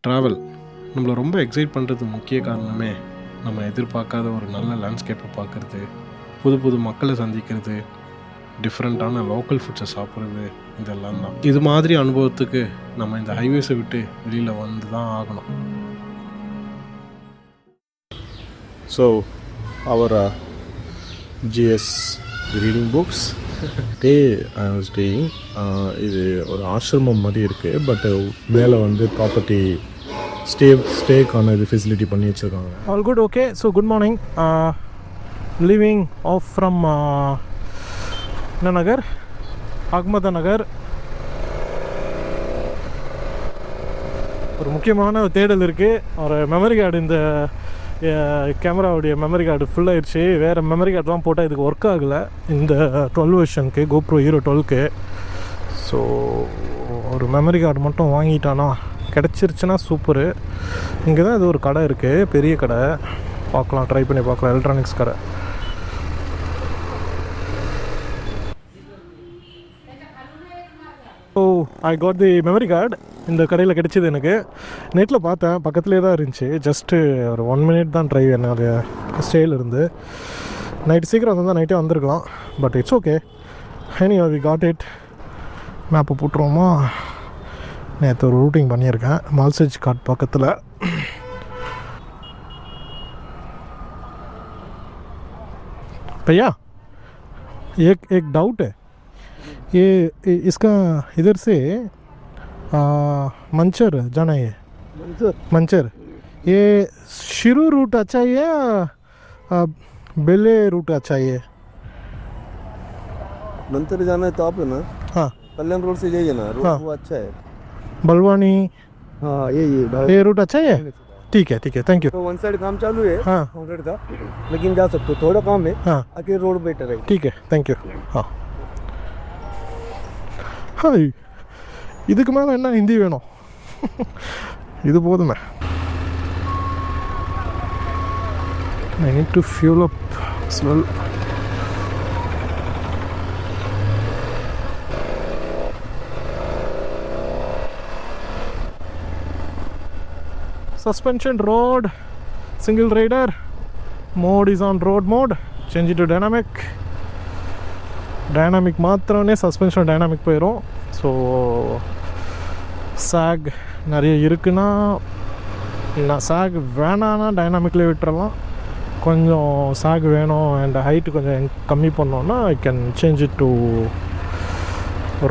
Travel நம்மளை ரொம்ப excite பண்ணுறது முக்கிய காரணமே நம்ம எதிர்பார்க்காத ஒரு நல்ல லேண்ட்ஸ்கேப்பை பார்க்குறது, புது புது மக்களை சந்திக்கிறது, டிஃப்ரெண்ட்டான லோக்கல் ஃபுட்ஸை சாப்பிட்றது, இதெல்லாம் தான். இது மாதிரி அனுபவத்துக்கு நம்ம இந்த ஹைவேஸை விட்டு வெளியில் வந்து தான் ஆகணும். So our GS reading books day I was doing இது ஒரு ஆசிரமம் மாதிரி இருக்குது. பட் மேலே வந்து ப்ராப்பர்ட்டி ஸ்டேக்கான இது ஃபெசிலிட்டி பண்ணி வச்சுருக்காங்க. All good. Okay, so good morning. Living off from என்ன நகர், அகமத நகர். ஒரு முக்கியமான தேடல் இருக்குது. ஒரு மெமரி கார்டு, இந்த கேமராவுடைய மெமரி கார்டு ஃபுல் ஆயிடுச்சு. வேறு மெமரி கார்டுலாம் போட்டால் இதுக்கு ஒர்க் ஆகலை, இந்த 12 வெர்ஷனுக்கு, GoPro Hero 12க்கு. ஸோ ஒரு மெமரி கார்டு மட்டும் வாங்கிட்டானா கிடச்சிருச்சுன்னா சூப்பரு. இங்கே தான் இது ஒரு கடை இருக்குது, பெரிய கடை. பார்க்கலாம், ட்ரை பண்ணி பார்க்கலாம். எலக்ட்ரானிக்ஸ் கடை. Oh, I got the memory card. இந்த கடையில் கிடச்சிது எனக்கு. நெட்டில் பார்த்தேன், பக்கத்துலேயே தான் இருந்துச்சு. ஜஸ்ட்டு ஒரு 1 மினிட் தான் ட்ரைவ் என்னுடைய ஸ்டேயில் இருந்து. நைட்டு சீக்கிரம் வந்தால் நைட்டே வந்திருக்கலாம், but it's okay. Anyway we got it. மேப்பை போட்டுருவோமா? நேற்று ஒரு ரூட்டிங் பண்ணியிருக்கேன் மால்சேஜ் காட் பக்கத்தில். भैया एक डाउट है, ये इसका इधर से मंचर जाना है. मंचर ये शिरू रूट अच्छा है या बेले रूट अच्छा है? मंचर जाना है तो आप है ना, हाँ, कल्याण रोड से जाइए ना, रोड वो अच्छा है. बलवानी, हाँ ये रूट अच्छा है. ठीक है, ठीक है, थैंक यू. तो वन साइड काम चालू है, हाँ, 100 का, लेकिन जा सकते हो. थोड़ा काम है, हाँ, आके रोड बेटर है. ठीक है, थैंक यू. हाँ, ஹாய், இதுக்கு மேலே என்ன ஹிந்தி வேணும்? இது போதுமே. I need to fuel up as well. Suspension road, single rider, mode is on road mode, change it to dynamic. Dynamic மாத்திரமே சஸ்பென்ஷன் டைனாமிக் போயிடும். ஸோ சாக் நிறைய இருக்குன்னா, நான் சாக் வேணான்னா டைனாமிக்லேயே விட்டுறலாம். கொஞ்சம் சாக் வேணும் அண்ட் ஹைட்டு கொஞ்சம் கம்மி பண்ணோன்னா I can change it to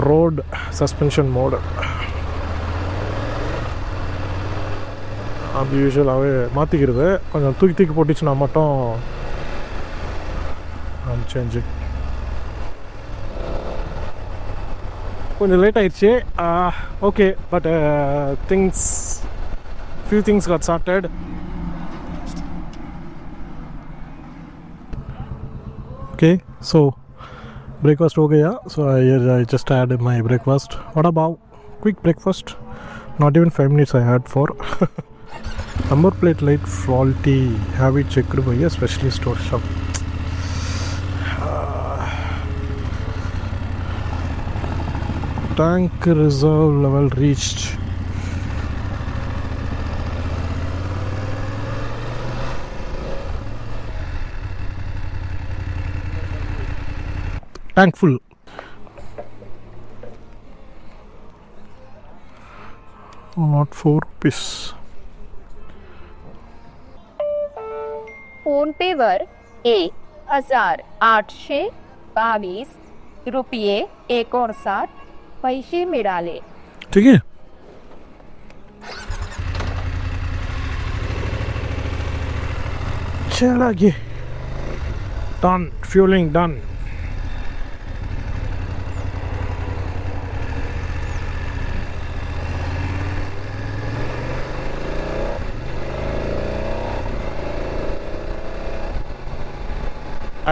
road suspension mode. அப்படி யூஸ்வலாகவே மாற்றிக்கிறது. கொஞ்சம் தூக்கி தூக்கி போட்டுச்சுன்னா மட்டும் சேஞ்ச் இட். கொஞ்சம் லேட் ஆயிடுச்சு. Okay, but few things got sorted. Okay, so breakfast ho gaya. So I just had my breakfast. What about quick breakfast? Not even 5 minutes I had for. Number plate light faulty. Have it checked by a specialist store shop. Tank reserve level reached. Tank full. Not 4 rupees. Phone पे वर 1,822 रुपये 59 पैसे मिळाले. ठीक है, चला आगे. Done, fuelling done.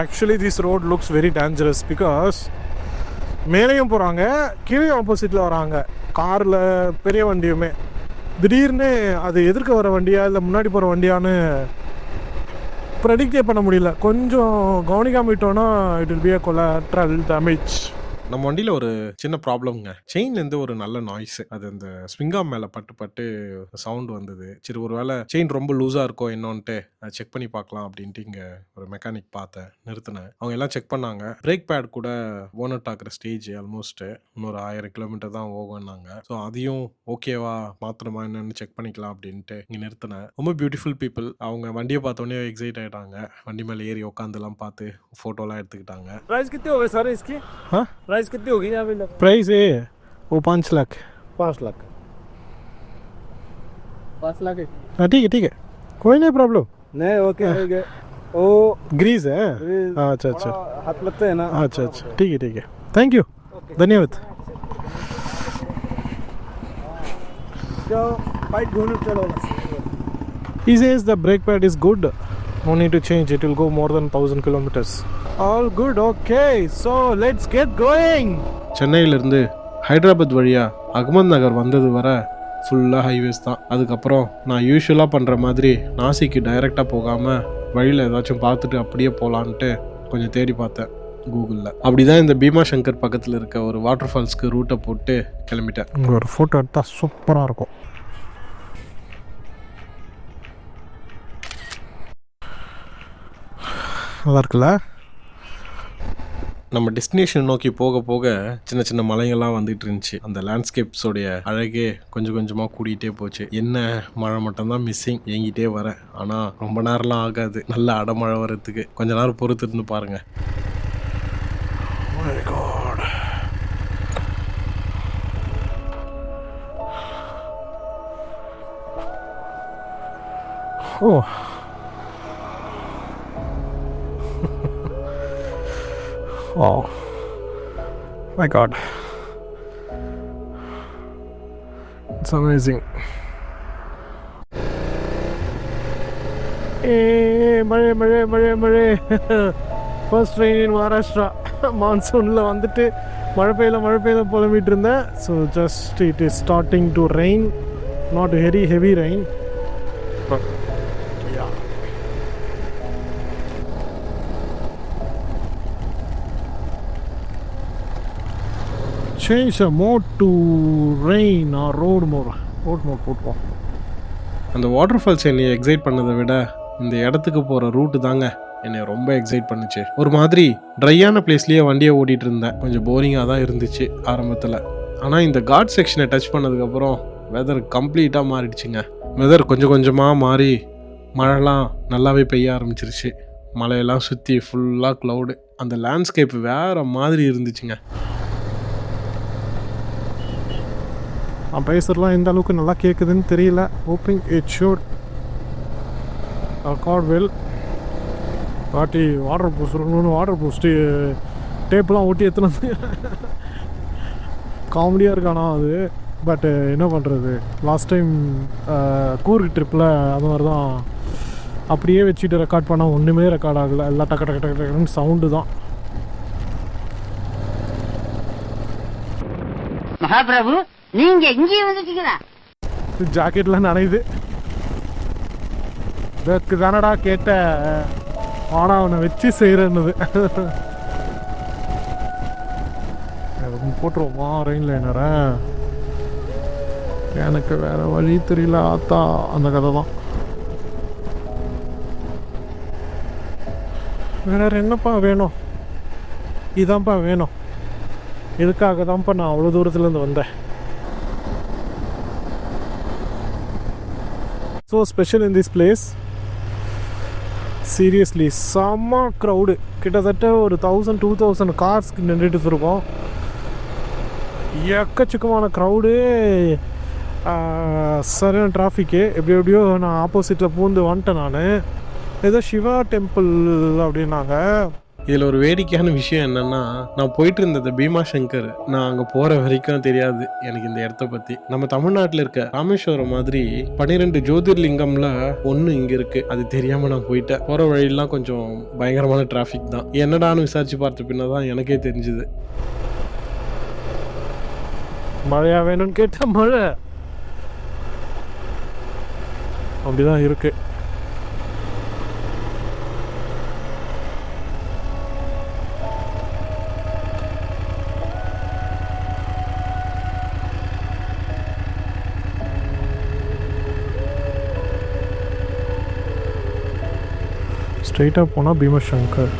Actually this road looks very dangerous because மேலேயும் போகிறாங்க, கீழே ஆப்போசிட்டில் வராங்க. காரில் பெரிய வண்டியுமே திடீர்னு அது எதிர்க்க வர வண்டியா இல்லை முன்னாடி போகிற வண்டியான்னு ப்ரெடிக்டே பண்ண முடியல. கொஞ்சம் கவனிக்காம விட்டோன்னா it will be a collateral damage. நம்ம வண்டியில் ஒரு சின்ன ப்ராப்ளம்ங்க. செயின்லேருந்து ஒரு நல்ல நாய்ஸ், அது அந்த ஸ்விங்காம் மேலே பட்டு பட்டு சவுண்ட் வந்தது. சரி, ஒரு வேளை செயின் ரொம்ப லூஸாக இருக்கோ என்னன்ட்டு செக் பண்ணி பார்க்கலாம் அப்படின்ட்டு இங்கே ஒரு மெக்கானிக் பார்த்தேன், நிறுத்தினேன். அவங்க எல்லாம் செக் பண்ணாங்க. பிரேக் பேட் கூட ஓனட் ஆகிற ஸ்டேஜ் ஆல்மோஸ்ட் இன்னொரு 1000 கிலோமீட்டர் தான் ஓகேன்னாங்க. ஸோ அதையும் ஓகேவா மாற்றணுமா என்னன்னு செக் பண்ணிக்கலாம் அப்படின்ட்டு இங்கே நிறுத்தினேன். ரொம்ப பியூட்டிஃபுல் பீப்புள். அவங்க வண்டியை பார்த்தோன்னே எக்ஸைட் ஆகிட்டாங்க. வண்டி மேலே ஏறி உட்காந்துலாம் பார்த்து ஃபோட்டோலாம் எடுத்துக்கிட்டாங்க. प्राइस कितनी हो गई सर इसकी? हाँ, प्राइस कितनी होगी अभी? प्राइस है वो 5 लाख। 5 लाख। 5 लाख है? हाँ ठीक है, कोई नहीं प्रॉब्लम। नहीं ओके हो गए। वो ग्रीस है? ग्रीस अच्छा अच्छा थोड़ा हाथ लगता है ना। अच्छा अच्छा, ठीक है, थैंक यू, धन्यवाद। जो बाइक ढूंढ चलो बस। He says the brake pad is good, no need to change, it will go more than 1000 kilometers. All good, okay, so let's get going. சென்னையிலேருந்து ஹைதராபாத் வழியாக அகமது நகர் வந்தது வர ஃபுல்லாக ஹைவேஸ் தான். அதுக்கப்புறம் நான் யூஸ்வலாக பண்ணுற மாதிரி நாசிக்கு டைரெக்டாக போகாமல் வழியில் ஏதாச்சும் பார்த்துட்டு அப்படியே போகலான்ட்டு கொஞ்சம் தேடி பார்த்தேன் கூகுளில். அப்படி தான் இந்த பீமாசங்கர் பக்கத்தில் இருக்க ஒரு வாட்டர் ஃபால்ஸ்க்கு ரூட்டை போட்டு கிளம்பிட்டேன். இங்கே ஒரு ஃபோட்டோ எடுத்தால் சூப்பராக இருக்கும். நல்லா இருக்குல்ல? நம்ம டெஸ்டினேஷன் நோக்கி போக போக சின்ன சின்ன மலைகள்லாம் வந்துட்டு இருந்துச்சு. அந்த லேண்ட்ஸ்கேப்ஸோடைய அழகே கொஞ்சம் கொஞ்சமாக கூடிகிட்டே போச்சு. என்ன மழை மட்டும்தான் மிஸ்ஸிங், ஏங்கிட்டே வரேன். ஆனால் ரொம்ப நேரம்லாம் ஆகாது, நல்ல அடமழை வரத்துக்கு. கொஞ்ச நேரம் பொறுத்து இருந்து பாருங்க. ஓ, oh my god, it's amazing. மழை ஃபர்ஸ்ட் ரெயின் இன் மகாராஷ்டிரா. மான்சூனில் வந்துட்டு மழை பெய்யல புலம்பிட்டு இருந்தேன். So just it is starting to rain, not heavy rain. Change the mode to rain or road mode போட்டுவோம். அந்த வாட்டர் ஃபால்ஸ் என்னை எக்ஸைட் பண்ணதை விட இந்த இடத்துக்கு போகிற ரூட்டு தாங்க என்னை ரொம்ப எக்ஸைட் பண்ணுச்சு. ஒரு மாதிரி ட்ரையான பிளேஸ்லேயே வண்டியை ஓட்டிகிட்டு இருந்தேன். கொஞ்சம் போரிங்காக தான் இருந்துச்சு ஆரம்பத்தில். ஆனால் இந்த காட் செக்ஷனை டச் பண்ணதுக்கப்புறம் வெதர் கம்ப்ளீட்டாக மாறிடுச்சுங்க. வெதர் கொஞ்சம் கொஞ்சமாக மாறி மழைலாம் நல்லாவே பெய்ய ஆரம்பிச்சிருச்சு. மலையெல்லாம் சுற்றி ஃபுல்லாக க்ளவுடு. அந்த லேண்ட்ஸ்கேப் வேறு மாதிரி இருந்துச்சுங்க. நான் பேசுகிறலாம் எந்த அளவுக்கு நல்லா கேட்குதுன்னு தெரியல. Hoping it should record well. பாட்டி வாட்டர் பூஸ்ட்டு டேப்லாம் ஒட்டி எத்தனை காமெடியாக இருக்கானா அது. பட்டு என்ன பண்ணுறது, லாஸ்ட் டைம் கூர்க் ட்ரிப்பில் அது மாதிரி தான் அப்படியே வச்சுட்டு ரெக்கார்ட் பண்ணால் ஒன்றுமே ரெக்கார்ட் ஆகலை. எல்லாம் டக்கு டக்கு டக்கு டக்குன்னு சவுண்டு தான். மகாபிரபு, நீங்க இங்கே வந்துட்டீங்களா? ஜாக்கெட்லாம் நனையுது. இதற்கு தானடா கேட்ட, ஆனால் அவனை வச்சு செய்கிறேன்னுது. போட்டுருவோமா ரெயின் லைனரை? எனக்கு வேறு வழி தெரியல ஆத்தா, அந்த கதை தான். வேறு என்னப்பா வேணும்? இதான்ப்பா வேணும். இதுக்காக தான்ப்பா நான் அவ்வளோ தூரத்துலேருந்து வந்தேன். So special in this place, seriously, செம்ம க்ரௌடு. கிட்டத்தட்ட ஒரு 1000-2000 கார்ஸ்க்கு நின்றுட்டு இருக்கோம். எக்கச்சக்கமான க்ரௌடு, சரியான டிராஃபிக்கு. எப்படியோ நான் ஆப்போசிட்டில் பூந்து வந்துட்டேன். நான் ஏதோ சிவா டெம்பிள் அப்படின்னாங்க. இதில் ஒரு வேடிக்கையான விஷயம் என்னென்னா, நான் போயிட்டு இருந்தது பீமாசங்கர். நான் அங்கே போகிற வரைக்கும் தெரியாது எனக்கு இந்த இடத்த பற்றி. நம்ம தமிழ்நாட்டில் இருக்க ராமேஸ்வரம் மாதிரி 12 ஜோதிர்லிங்கம்ல ஒன்று இங்கே இருக்குது. அது தெரியாமல் நான் போயிட்டேன். போகிற வழியெல்லாம் கொஞ்சம் பயங்கரமான டிராஃபிக் தான். என்னடான்னு விசாரிச்சு பார்த்த பின்ன தான் எனக்கே தெரிஞ்சுது. மழையா வேணும்னு கேட்டால் மழை அப்படிதான் இருக்குது. ஸ்ட்ரைட்டாக போனால் பீமசங்கர்.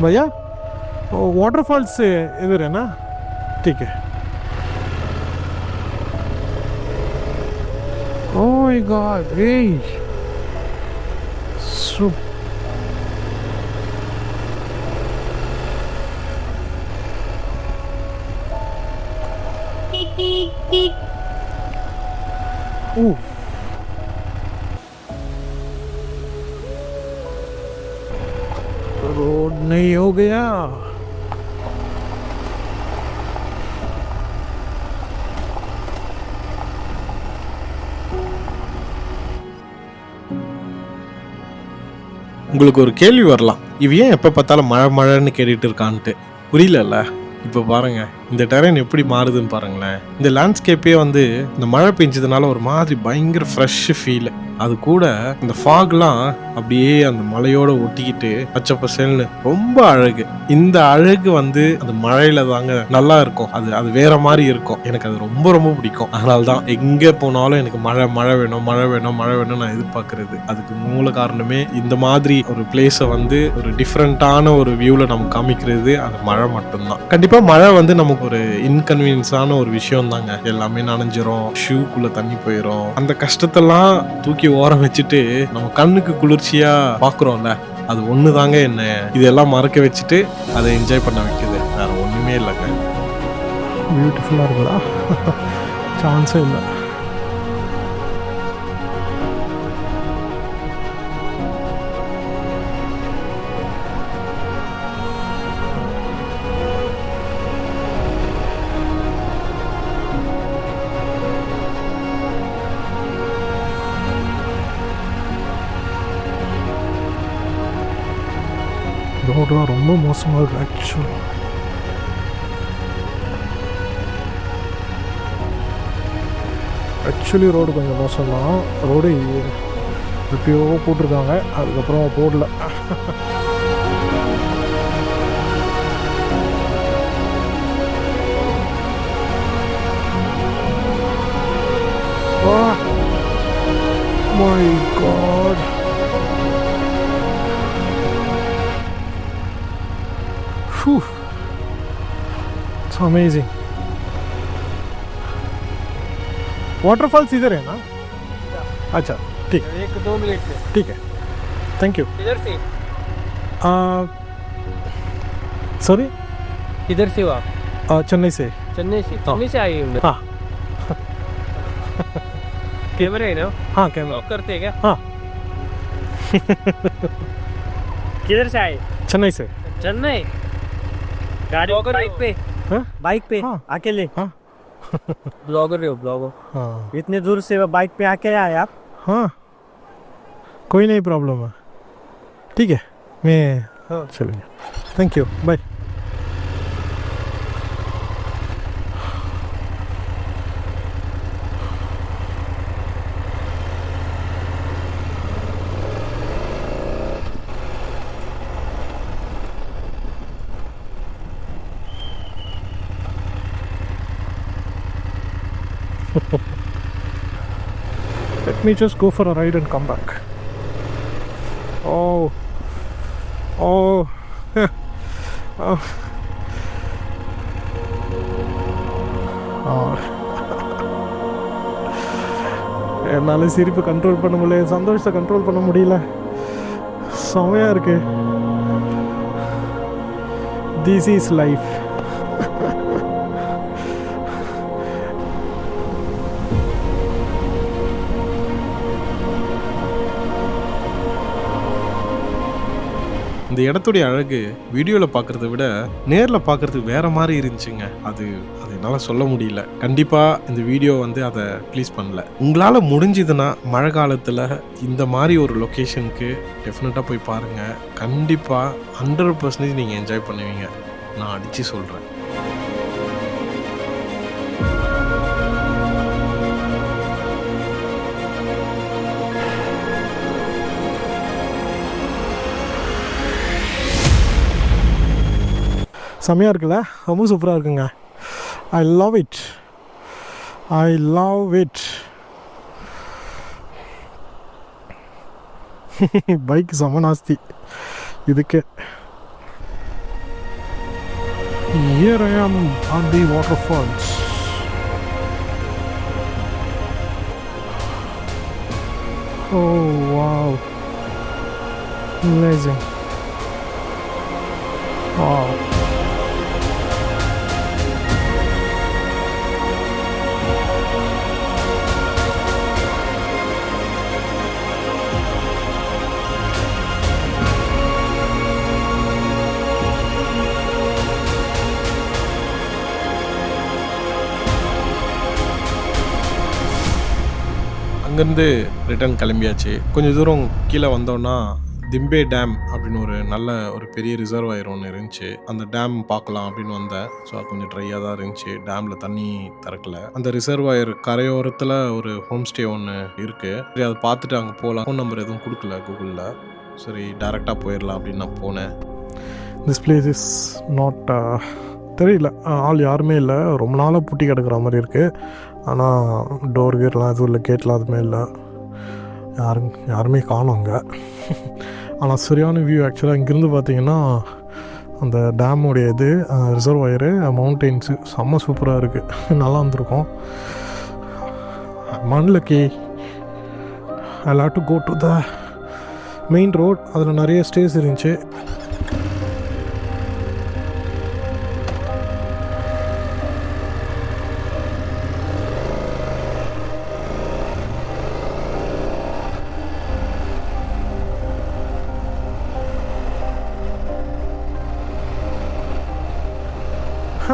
भैया वाटरफॉल से इधर है ना? ठीक है. Oh my God, hey, so ooh. Road नहीं हो गया. உங்களுக்கு ஒரு கேள்வி வரலாம், இவ ஏன் எப்போ பார்த்தாலும் மழை மழைன்னு கேட்டுட்டு இருக்கான்ட்டு. புரியலல்ல? இப்போ பாருங்க இந்த டெரைன் எப்படி மாறுதுன்னு பாருங்களேன். இந்த லேண்ட்ஸ்கேப்பே வந்து இந்த மழை பெஞ்சதுனால ஒரு மாதிரி பயங்கர ஃப்ரெஷ் ஃபீல். அது கூட இந்த ஃபாக்லாம் அப்படியே அந்த மலையோட ஒட்டிக்கிட்டு பச்சை பசேல்னு ரொம்ப அழகு. இந்த அழகு வந்து அந்த மழையில தாங்க நல்லா இருக்கும். அது வேற மாதிரி இருக்கும். எனக்கு அது ரொம்ப ரொம்ப பிடிக்கும். அதனால தான் எங்கே போனாலும் எனக்கு மழை வேணும் நான் எதிர்பார்க்கறது. அதுக்கு மூல காரணமே இந்த மாதிரி ஒரு பிளேஸை வந்து ஒரு டிஃப்ரெண்டான ஒரு வியூவில் நமக்கு காமிக்கிறது அந்த மழை மட்டும்தான். கண்டிப்பாக மழை வந்து நமக்கு ஒரு இன்கன்வீனியன்ஸான ஒரு விஷயம் தாங்க. எல்லாமே நனைஞ்சிரும், ஷூக்குள்ள தண்ணி போயிடும். அந்த கஷ்டத்தெல்லாம் தூக்கி ஓரம் வச்சுட்டு நம்ம கண்ணுக்கு குளிர்ச்சியா பாக்குறோம்ல, அது ஒண்ணு தாங்க என்ன இதெல்லாம் மறக்க வச்சுட்டு அதை என்ஜாய் பண்ண வைக்குது. வேற ஒண்ணுமே இல்லைங்க. பியூட்டிஃபுல்லா இருக்குதா? சான்ஸே இல்லை. ரோடெலாம் ரொம்ப மோசமாக இருக்குது. ஆக்சுவலி ரோடு கொஞ்சம் மோசம்தான். ரோடு எப்பயோ போட்டிருக்காங்க, அதுக்கப்புறம் போடல. My God. Whew. It's amazing. Waterfalls इधर है ना? अच्छा ठीक, 1-2 मिनट में. ठीक है, थैंक यू. इधर से सॉरी, इधर से हो आप? चेन्नई से. चेन्नई से आए हैं? हाँ. कैमरा है ना? हाँ कैमरा लॉक करते हैं क्या? हाँ. किधर से आए? चेन्नई से. चेन्नई. गाड़ी बाइक पे? हाँ? बाइक पे? हाँ. अकेले? हाँ. ब्लॉगर हो ब्लॉगर. हाँ. इतने दूर से बाइक पे आके आए आप? हाँ, कोई नहीं प्रॉब्लम है. ठीक है, मैं चलिए. Thank you, bye. Let me just go for a ride and come back. Oh. Oh. என்னால் சிரிப்பு கண்ட்ரோல் பண்ண முடியல, சந்தோஷத்தை கண்ட்ரோல் பண்ண முடியல. செமையாக இருக்கு. This is life. இந்த இடத்துடைய அழகு வீடியோவில் பார்க்குறத விட நேரில் பார்க்குறதுக்கு வேறு மாதிரி இருந்துச்சுங்க. அது என்னால் சொல்ல முடியல. கண்டிப்பாக இந்த வீடியோ வந்து அதை ப்ளீஸ் பண்ணல. உங்களால் முடிஞ்சதுன்னா மழை காலத்தில் இந்த மாதிரி ஒரு லொக்கேஷனுக்கு டெஃபினட்டாக போய் பாருங்கள். கண்டிப்பாக 100% நீங்கள் என்ஜாய் பண்ணுவீங்க, நான் அடித்து சொல்கிறேன். செம்மையாக இருக்குல்ல? ரொம்ப சூப்பராக இருக்குங்க. I love it. பைக் செம நாஸ்தி இதுக்கே. Here I am on the waterfalls. Oh wow, amazing. Wow. அங்கேருந்து ரிட்டர்ன் கிளம்பியாச்சு. கொஞ்சம் தூரம் கீழே வந்தோன்னா திம்பே டேம் அப்படின்னு ஒரு பெரிய ரிசர்வாயர் ஒன்று இருந்துச்சு. அந்த டேம் பார்க்கலாம் அப்படின்னு வந்தேன். ஸோ அது கொஞ்சம் ட்ரையாக தான் இருந்துச்சு, டேமில் தண்ணி திறக்கல. அந்த ரிசர்வாயர் கரையோரத்தில் ஒரு ஹோம் ஸ்டே ஒன்று இருக்குது. சரி அதை பார்த்துட்டு அங்கே போகலாம். ஃபோன் நம்பர் எதுவும் கொடுக்கல கூகுளில். சரி டேரெக்டாக போயிடலாம் அப்படின்னு நான் போனேன். திஸ் பிளேஸ் இஸ் நாட் தெரியல, ஆள் யாருமே இல்லை, ரொம்ப நாளாக பூட்டி கிடக்கிற மாதிரி இருக்குது. ஆனால் டோர் கேட்லாம் எதுவும் இல்லை, கேட்லாம் எதுவுமே இல்லை, யாருமே காணோங்க. ஆனால் சரியான வியூ. ஆக்சுவலாக இங்கேருந்து பார்த்தீங்கன்னா அந்த டேமுடைய இது ரிசர்வாயரு, மவுண்டெயின்ஸு செம்ம சூப்பராக இருக்குது. நல்லா வந்திருக்கும். மண்லக்கி I have to go to the main road. அதில் நிறைய ஸ்டேஸ் இருந்துச்சு.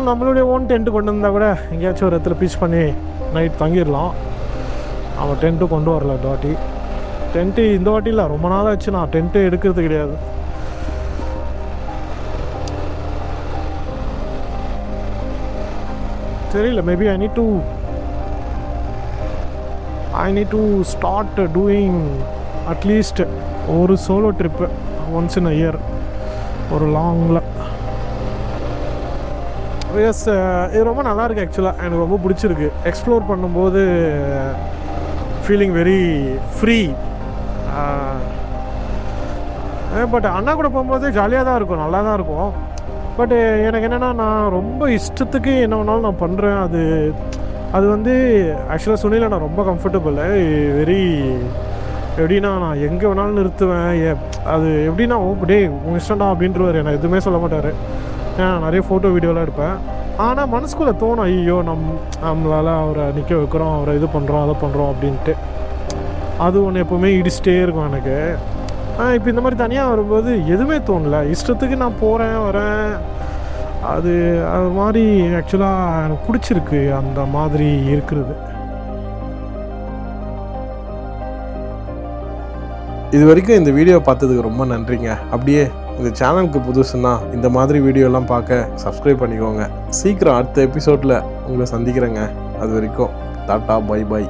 நம்மளுடைய ஓன் டென்ட்டு கொண்டு வந்தால் கூட எங்கேயாச்சும் ஒரு இடத்துல பீச் பண்ணி நைட் தங்கிடலாம். அவன் டென்ட்டு கொண்டு வரல இந்த வாட்டி. டென்ட்டு இந்த வாட்டி இல்லை, ரொம்ப நாள் ஆச்சு நான் டென்ட்டு எடுக்கிறது கிடையாது. தெரியல, maybe I need to start doing at least ஒரு solo trip once in a year, ஒரு லாங்கில். எஸ், இது ரொம்ப நல்லாயிருக்கு. ஆக்சுவலாக எனக்கு ரொம்ப பிடிச்சிருக்கு. எக்ஸ்ப்ளோர் பண்ணும்போது ஃபீலிங் வெரி ஃப்ரீ. பட் அண்ணா கூட போகும்போது ஜாலியாக தான் இருக்கும், நல்லா தான் இருக்கும். பட் எனக்கு என்னென்னா, நான் ரொம்ப இஷ்டத்துக்கு என்ன வேணாலும் நான் பண்ணுறேன். அது வந்து ஆக்சுவலாக சுனில நான் ரொம்ப கம்ஃபர்டபுள். வெரி எப்படின்னா, நான் எங்கே வேணாலும் நிறுத்துவேன். அது எப்படின்னா, டே உங்கள் இஷ்டம்டா அப்படின்றவர். எனக்கு எதுவுமே சொல்ல மாட்டார். நான் நிறைய ஃபோட்டோ வீடியோலாம் எடுப்பேன். ஆனால் மனசுக்குள்ளே தோணும், ஐயோ நம்மளால் அவரை நிற்க வைக்கிறோம், அவரை இது பண்ணுறோம், அதை பண்ணுறோம் அப்படின்ட்டு. அது ஒன்று எப்போவுமே இடிச்சிட்டே இருக்கும் எனக்கு. இப்போ இந்த மாதிரி தனியாக வரும்போது எதுவுமே தோணலை. இஷ்டத்துக்கு நான் போகிறேன் வரேன். அது மாதிரி ஆக்சுவலாக எனக்கு பிடிச்சிருக்கு அந்த மாதிரி இருக்கிறது. இது வரைக்கும் இந்த வீடியோ பார்த்ததுக்கு ரொம்ப நன்றிங்க. அப்படியே இந்த சேனலுக்கு புதுசுன்னா இந்த மாதிரி வீடியோலாம் பார்க்க சப்ஸ்கிரைப் பண்ணிக்கோங்க. சீக்கிரம் அடுத்த எபிசோடில் உங்களை சந்திக்கிறேங்க. அது வரைக்கும் டாட்டா, பை பை.